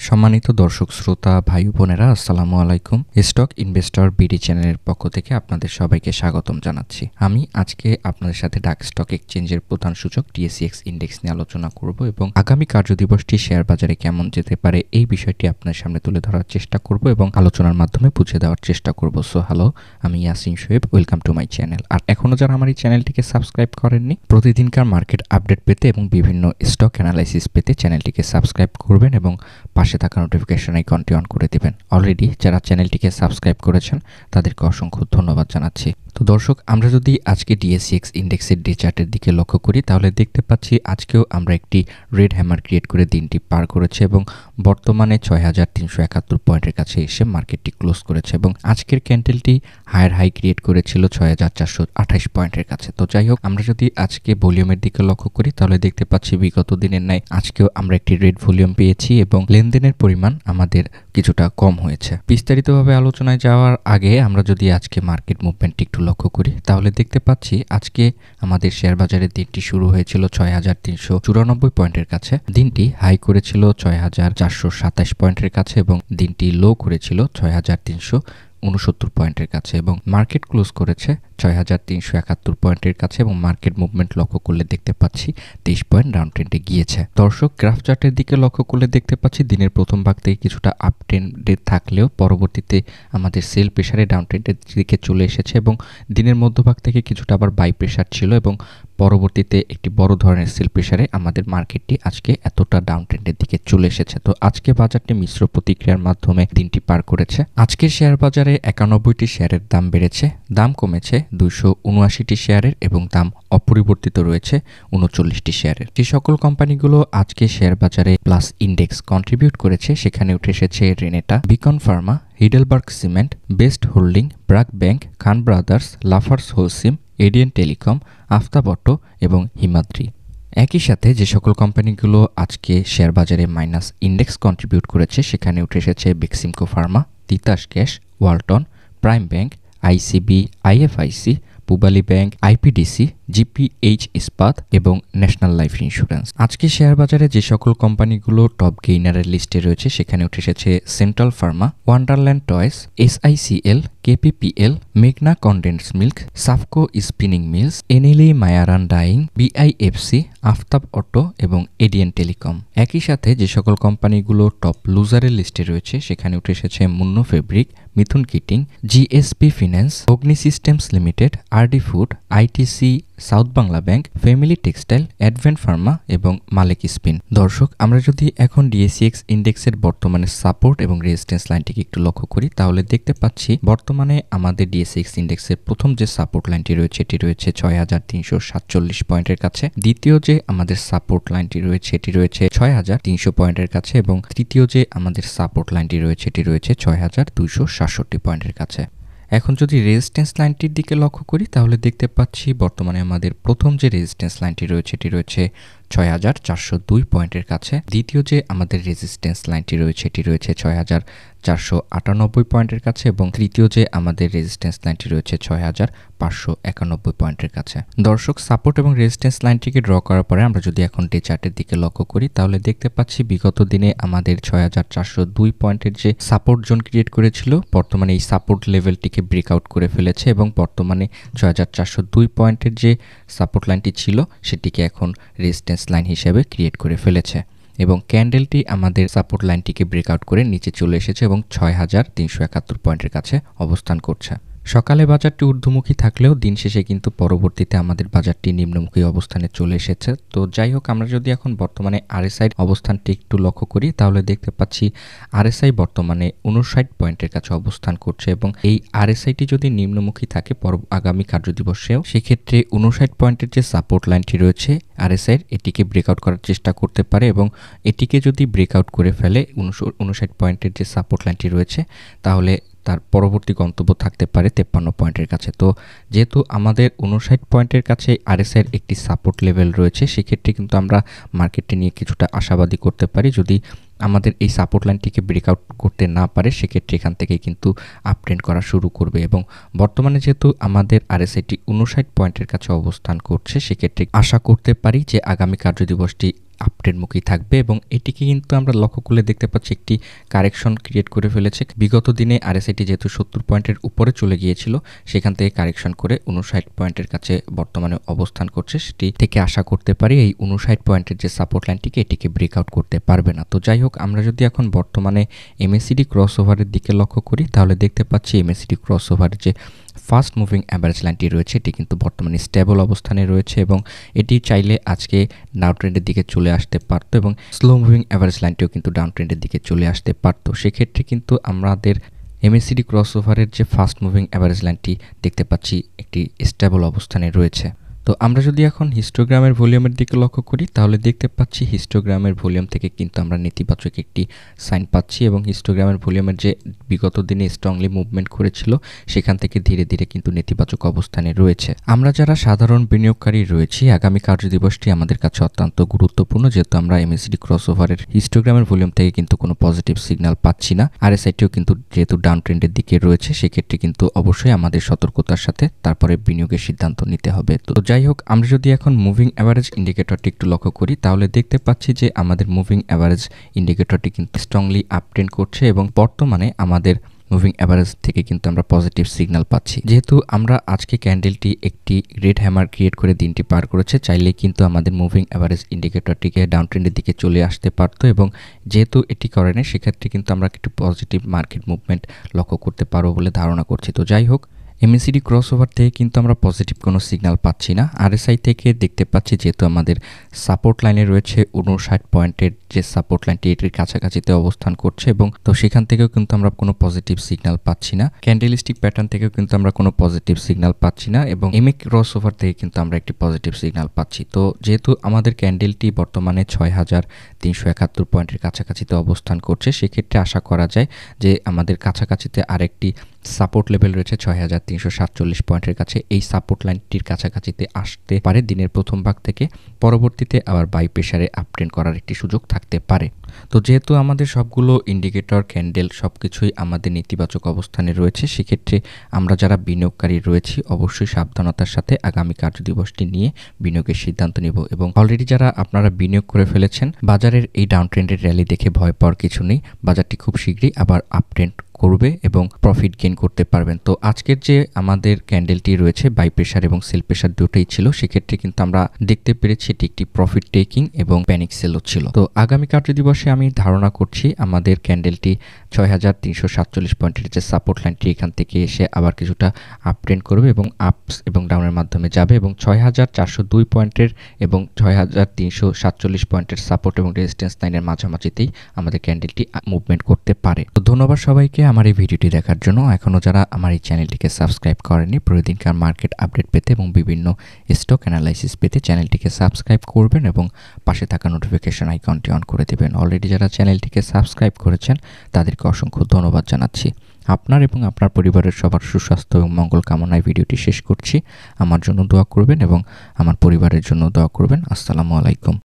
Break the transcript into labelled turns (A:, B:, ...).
A: সম্মানিত দর্শক শ্রোতা ভাই বোনেরা, আসসালামু আলাইকুম। স্টক ইনভেস্টর বিডি চ্যানেলের পক্ষ থেকে আপনাদের সবাইকে স্বাগতম জানাচ্ছি। আমি আজকে আপনাদের সাথে ঢাকা স্টক এক্সচেঞ্জের প্রধান সূচক টিএসইএক্স ইন্ডেক্স নিয়ে আলোচনা করব এবং আগামী কার্যদিবসটি শেয়ার বাজারে কেমন যেতে পারে এই বিষয়টি আপনার সামনে তুলে ধরার চেষ্টা করব এবং আলোচনার মাধ্যমে বুঝে দেওয়ার চেষ্টা করব। সো হ্যালো, আমি Yasin Shoaib, welcome to my channel. আর এখনও যারা আমার এই চ্যানেলটিকে সাবস্ক্রাইব করেননি, প্রতিদিনকার মার্কেট আপডেট পেতে এবং বিভিন্ন স্টক অ্যানালাইসিস পেতে চ্যানেলটিকে সাবস্ক্রাইব করবেন এবং পাশে থাকা নোটিফিকেশন আইকনটি অন করে দিবেন। অলরেডি যারা চ্যানেলটিকে সাবস্ক্রাইব করেছেন তাদেরকে অসংখ্য ধন্যবাদ জানাচ্ছি। তো দর্শক, আমরা যদি আজকে ডিএসইএক্স ইন্ডেক্সের ডে চার্টের দিকে লক্ষ্য করি তাহলে দেখতে পাচ্ছি আজকেও আমরা একটি রেড হ্যামার ক্রিয়েট করে দিনটি পার করেছে এবং বর্তমানে ৬৩৭১ পয়েন্টের কাছে এসে মার্কেটটি ক্লোজ করেছে এবং আজকের ক্যান্ডেলটি হায়ার হাই ক্রিয়েট করেছিল ৬৪২৮ পয়েন্টের কাছে। তো যাই হোক, আমরা যদি আজকে ভলিউমের দিকে লক্ষ্য করি তাহলে দেখতে পাচ্ছি বিগত দিনের ন্যায় আজকেও আমরা একটি রেড ভলিউম পেয়েছি এবং লেনদেনের পরিমাণ আমাদের কিছুটা কম হয়েছে। বিস্তারিতভাবে আলোচনায় যাওয়ার আগে আমরা যদি আজকে মার্কেট মুভমেন্টটি একটু লক্ষ্য করি তাহলে দেখতে পাচ্ছি আজকে আমাদের শেয়ার বাজারের দিনটি শুরু হয়েছিল ৬৩৯৪ পয়েন্টের কাছে, দিনটি হাই করেছিল ৬৪২৭ পয়েন্টের কাছে এবং দিনটি লো করেছিল ৬৩৬৯ পয়েন্টের কাছে এবং মার্কেট ক্লোজ করেছে ৬৩৭১ পয়েন্টের কাছে এবং মার্কেট মুভমেন্ট লক্ষ্য করলে দেখতে পাচ্ছি ২৩ পয়েন্ট ডাউন ট্রেন্ডে গিয়েছে। দর্শক, গ্রাফ চার্টের দিকে লক্ষ্য করলে দেখতে পাচ্ছি দিনের প্রথম ভাগ থেকে কিছুটা আপ ট্রেন্ডে থাকলেও পরবর্তীতে আমাদের সেল প্রেসারে ডাউন ট্রেন্ডের দিকে চলে এসেছে এবং দিনের মধ্যভাগ থেকে কিছুটা আবার বাই প্রেসার ছিল এবং পরবর্তীতে একটি বড় ধরনের সেল প্রেসারে আমাদের মার্কেটটি আজকে এতটা ডাউন ট্রেন্ডের দিকে চলে এসেছে। তো আজকে বাজারটি মিশ্র প্রতিক্রিয়ার মাধ্যমে দিনটি পার করেছে। আজকের শেয়ার বাজারে ৯১টি শেয়ারের দাম বেড়েছে, দাম কমেছে ২৭৯টি শেয়ারের এবং দাম অপরিবর্তিত রয়েছে ৩৯টি শেয়ারের। যে সকল কোম্পানিগুলো আজকে শেয়ার বাজারে প্লাস ইন্ডেক্স কন্ট্রিবিউট করেছে সেখানে উঠে এসেছে Renata, Beacon Pharma, Heidelberg Cement, Best Holding, BRAC Bank, Khan Brothers, Lafarge Holcim, ADN Telecom, Aftab Auto এবং হিমাদ্রি। একই সাথে যে সকল কোম্পানিগুলো আজকে শেয়ার বাজারে মাইনাস ইন্ডেক্স কন্ট্রিবিউট করেছে সেখানে উঠে এসেছে Beximco Pharma, Titas Gas, Walton, Prime Bank, ICB, IFIC, Pubali Bank, IPDC, GPH Ispat এবং ন্যাশনাল লাইফ ইন্স্যুরেন্স। আজকে শেয়ার বাজারে যে সকল কোম্পানিগুলো টপ গেইনারের লিস্টে রয়েছে সেখানে উঠে এসেছে Central Pharma, Wonderland Toys, SICL, KPPL, মেঘনা Condensed Milk, Safko Spinning Mills, NLE মায়ারান ডাইং, বিআইএফসি, আফতাব অটো এবং এডিয়ান টেলিকম। একই সাথে যে সকল কোম্পানিগুলো টপ লুজারের লিস্টে রয়েছে সেখানে উঠে এসেছে মুন্নো ফেব্রিক, মিথুন কিটিং, জিএসপি ফিন্যান্স, অগ্নি systems limited, RD food, ITC, south Bangla bank, family textile, advent Pharma এবং মালিক স্পিন। দর্শক, আমরা যদি এখন ডিএসইএক্স ইন্ডেক্সের বর্তমানে সাপোর্ট এবং রেজিস্ট্যান্স লাইনটিকে একটু লক্ষ্য করি তাহলে দেখতে পাচ্ছি বর্তমানে আমাদের ডিএসইএক্স ইন্ডেক্সের প্রথম যে সাপোর্ট লাইনটি রয়েছে এটি রয়েছে ৬৩৪৭ পয়েন্টের কাছে, দ্বিতীয় যে আমাদের সাপোর্ট লাইনটি রয়েছে এটি রয়েছে ৬৩০০ পয়েন্টের কাছে এবং তৃতীয় যে আমাদের সাপোর্ট লাইনটি রয়েছে এটি রয়েছে ৬২৬৭ পয়েন্টের কাছে। এখন যদি রেজিস্ট্যান্স লাইনটির দিকে লক্ষ্য করি তাহলে দেখতে পাচ্ছি বর্তমানে আমাদের প্রথম যে রেজিস্ট্যান্স লাইনটি রয়েছে এটি রয়েছে ৬৪০২ পয়েন্টের কাছে, দ্বিতীয় যে আমাদের রেজিস্ট্যান্স লাইনটি রয়েছে এটি রয়েছে ৬৪৯৮ পয়েন্টের কাছে এবং তৃতীয় যে আমাদের রেজিস্ট্যান্স লাইনটি রয়েছে ৬৫৯১ পয়েন্টের কাছে। দর্শক, সাপোর্ট এবং রেজিস্ট্যান্স লাইনটিকে ড্র করার পরে আমরা যদি এখন ডে চার্টের দিকে লক্ষ্য করি তাহলে দেখতে পাচ্ছি বিগত দিনে আমাদের ৬৪০২ পয়েন্টের যে সাপোর্ট জোন ক্রিয়েট করেছিল বর্তমানে এই সাপোর্ট লেভেলটিকে ব্রেকআউট করে ফেলেছে এবং বর্তমানে ৬৪০২ পয়েন্টের যে সাপোর্ট লাইনটি ছিল সেটিকে এখন রেজিস্ট্যান্স লাইন হিসেবে ক্রিয়েট করে ফেলেছে এবং ক্যান্ডেলটি আমাদের সাপোর্ট লাইনটিকে ব্রেকআউট করে নিচে চলে এসেছে এবং ৬৩৭১ পয়েন্টের কাছে অবস্থান করছে। সকালে বাজারটি ঊর্ধ্বমুখী থাকলেও দিন শেষে কিন্তু পরবর্তীতে আমাদের বাজারটি নিম্নমুখী অবস্থানে চলে এসেছে। তো যাই হোক, আমরা যদি এখন বর্তমানে আরএসআই অবস্থানটি একটু লক্ষ্য করি তাহলে দেখতে পাচ্ছি আরএসআই বর্তমানে ৫৯ পয়েন্টের কাছে অবস্থান করছে এবং এই আরএসআইটি যদি নিম্নমুখী থাকে আগামী কার্যদিবসেও সেক্ষেত্রে ৫৯ পয়েন্টের যে সাপোর্ট লাইনটি রয়েছে আরএসআইয়ের এটিকে ব্রেকআউট করার চেষ্টা করতে পারে এবং এটিকে যদি ব্রেকআউট করে ফেলে ৫৯ পয়েন্টের যে সাপোর্ট লাইনটি রয়েছে তাহলে তার পরবর্তী গন্তব্য থাকতে পারে ৫৩ পয়েন্টের কাছে। তো যেহেতু আমাদের ৫৯ পয়েন্টের কাছে আরএসআইয়ের একটি সাপোর্ট লেভেল রয়েছে সেক্ষেত্রে কিন্তু আমরা মার্কেটটি নিয়ে কিছুটা আশাবাদী করতে পারি। যদি আমাদের এই সাপোর্ট লাইনটিকে ব্রেকআউট করতে না পারে সেক্ষেত্রে এখান থেকে কিন্তু আপট্রেন্ড করা শুরু করবে এবং বর্তমানে যেহেতু আমাদের আরএসআইটি ৫৯ পয়েন্টের কাছে অবস্থান করছে সেক্ষেত্রে আশা করতে পারি যে আগামী কার্যদিবসটি আপট্রেন্ডমুখী থাকবে এবং এটিকে কিন্তু আমরা লক্ষ্য করলে দেখতে পাচ্ছি একটি কারেকশন ক্রিয়েট করে ফেলেছে। বিগত দিনে আরএসআইটি যেহেতু 70 পয়েন্টের উপরে চলে গিয়েছিল, সেখান থেকে কারেকশন করে 59 পয়েন্টের কাছে বর্তমানে অবস্থান করছে। সেটি থেকে আশা করতে পারি এই 59 পয়েন্টের যে সাপোর্ট লাইনটিকে এটিকে ব্রেকআউট করতে পারবে না। তো যাই হোক, আমরা যদি এখন বর্তমানে এমএসিডি ক্রসওভারের দিকে লক্ষ্য করি তাহলে দেখতে পাচ্ছি এমএসিডি ক্রসওভারের যে ফাস্ট মুভিং অ্যাভারেজ লাইনটি রয়েছে এটি কিন্তু বর্তমানে স্টেবল অবস্থানে রয়েছে এবং এটি চাইলে আজকে ডাউন ট্রেন্ডের দিকে চলে আসতে পারতো এবং স্লো মুভিং অ্যাভারেজ লাইনটিও কিন্তু ডাউন ট্রেন্ডের দিকে চলে আসতে পারতো। সেক্ষেত্রে কিন্তু আমাদের এমএসিডি ক্রসওভারের যে ফাস্ট মুভিং অ্যাভারেজ লাইনটি দেখতে পাচ্ছি একটি স্টেবল অবস্থানে রয়েছে। তো আমরা যদি এখন হিস্টোগ্রামের ভলিউমের দিকে লক্ষ্য করি তাহলে দেখতে পাচ্ছি হিস্টোগ্রামের ভলিউম থেকে কিন্তু আমরা নেতিবাচক একটি সাইন পাচ্ছি এবং হিস্টোগ্রামের ভলিউমের যে বিগত দিনে স্ট্রংলি মুভমেন্ট করেছিল সেখান থেকে ধীরে ধীরে কিন্তু নেতিবাচক অবস্থানে রয়েছে। আমরা যারা সাধারণ বিনিয়োগকারী রয়েছি, আগামী কার্যদিবসটি আমাদের কাছে অত্যন্ত গুরুত্বপূর্ণ, যেহেতু আমরা এমএসিডি ক্রসওভারের হিস্টোগ্রামের ভলিউম থেকে কিন্তু কোনো পজিটিভ সিগন্যাল পাচ্ছি না। আরএসআইটিও কিন্তু যেহেতু ডাউন ট্রেন্ডের দিকে রয়েছে, সেক্ষেত্রে কিন্তু অবশ্যই আমাদের সতর্কতার সাথে তারপরে বিনিয়োগের সিদ্ধান্ত নিতে হবে। তো যাই হোক, আমরা যদি এখন মুভিং অ্যাভারেজ ইন্ডিকেটরটি একটু লক্ষ্য করি তাহলে দেখতে পাচ্ছি যে আমাদের মুভিং অ্যাভারেজ ইন্ডিকেটরটি কিন্তু স্ট্রংলি আপট্রেন্ড করছে এবং বর্তমানে আমাদের মুভিং অ্যাভারেজ থেকে কিন্তু আমরা পজিটিভ সিগন্যাল পাচ্ছি। যেহেতু আমরা আজকে ক্যান্ডেলটি একটি রেড হ্যামার ক্রিয়েট করে দিনটি পার করেছে, চাইলে কিন্তু আমাদের মুভিং অ্যাভারেজ ইন্ডিকেটরটিকে ডাউন ট্রেন্ডের দিকে চলে আসতে পারতো এবং যেহেতু এটি করে না, সেক্ষেত্রে কিন্তু আমরা একটু পজিটিভ মার্কেট মুভমেন্ট লক্ষ্য করতে পারবো বলে ধারণা করছি। তো যাই হোক, এমএসিডি ক্রসওভার থেকে কিন্তু আমরা পজিটিভ কোনো সিগন্যাল পাচ্ছি না। আরএসআই থেকে দেখতে পাচ্ছি যেহেতু আমাদের সাপোর্ট লাইনে রয়েছে 59 পয়েন্টের যে সাপোর্ট লাইনটি এটির কাছাকাছিতে অবস্থান করছে এবং তো সেখান থেকেও কিন্তু আমরা কোনো পজিটিভ সিগন্যাল পাচ্ছি না। ক্যান্ডেলস্টিক প্যাটার্ন থেকেও কিন্তু আমরা কোনো পজিটিভ সিগন্যাল পাচ্ছি না এবং এমএ ক্রসওভার থেকে কিন্তু আমরা একটি পজিটিভ সিগন্যাল পাচ্ছি। তো যেহেতু আমাদের ক্যান্ডেলটি বর্তমানে 6371 পয়েন্টের কাছাকাছিতে অবস্থান করছে, সেক্ষেত্রে আশা করা যায় যে আমাদের কাছাকাছিতে আরেকটি সাপোর্ট লেভেল রয়েছে 6347 পয়েন্টের কাছে। এই সাপোর্ট লাইনটির কাছাকাছিতে আসতে পারে দিনের প্রথম ভাগ থেকে, পরবর্তীতে আবার বাই প্রেসারে আপট্রেন্ড করার একটি সুযোগ থাকতে পারে। তো যেহেতু আমাদের সবগুলো ইন্ডিকেটর ক্যান্ডেল সবকিছুই আমাদের নেতিবাচক অবস্থানে রয়েছে, সেক্ষেত্রে আমরা যারা বিনিয়োগকারী রয়েছি অবশ্যই সাবধানতার সাথে আগামী কার্যদিবসটি নিয়ে বিনিয়োগের সিদ্ধান্ত নিব এবং অলরেডি যারা আপনারা বিনিয়োগ করে ফেলেছেন, বাজারের এই ডাউন ট্রেন্ডের র্যালি দেখে ভয় পাওয়ার কিছু নেই। বাজারটি খুব শীঘ্রই আবার আপট্রেন্ড করবে এবং প্রফিট গেইন করতে পারবেন। তো আজকের যে আমাদের ক্যান্ডেলটি রয়েছে বাই প্রেসার এবং সেল প্রেসার দুটোই ছিল, সেক্ষেত্রে কিন্তু আমরা দেখতে পেরেছি এটি একটি প্রফিট টেকিং এবং প্যানিক সেলও ছিল। তো আগামী কার্যদিবসে আমি ধারণা করছি আমাদের ক্যান্ডেলটি 6347 পয়েন্টের যে সাপোর্ট লাইনটি এখান থেকে এসে আবার কিছুটা আপট্রেন্ড করবে এবং আপস এবং ডাউনের মাধ্যমে যাবে এবং 6402 পয়েন্টের এবং 6347 পয়েন্টের সাপোর্ট এবং রেজিস্ট্যান্স লাইনের মাঝামাঝিতেই আমাদের ক্যান্ডেলটি মুভমেন্ট করতে পারে। তো ধন্যবাদ সবাইকে আমার এই ভিডিওটি দেখার জন্য। এখনও যারা আমার এই চ্যানেলটিকে সাবস্ক্রাইব করেনি, প্রতিদিনকার মার্কেট আপডেট পেতে এবং বিভিন্ন স্টক অ্যানালাইসিস পেতে চ্যানেলটিকে সাবস্ক্রাইব করবেন এবং পাশে থাকা নোটিফিকেশন আইকনটি অন করে দেবেন। অলরেডি যারা চ্যানেলটিকে সাবস্ক্রাইব করেছেন তাদেরকে অসংখ্য ধন্যবাদ জানাচ্ছি। আপনার এবং আপনার পরিবারের সবার সুস্বাস্থ্য এবং মঙ্গল কামনায় ভিডিওটি শেষ করছি। আমার জন্য দোয়া করবেন এবং আমার পরিবারের জন্য দোয়া করবেন। আসসালামু আলাইকুম।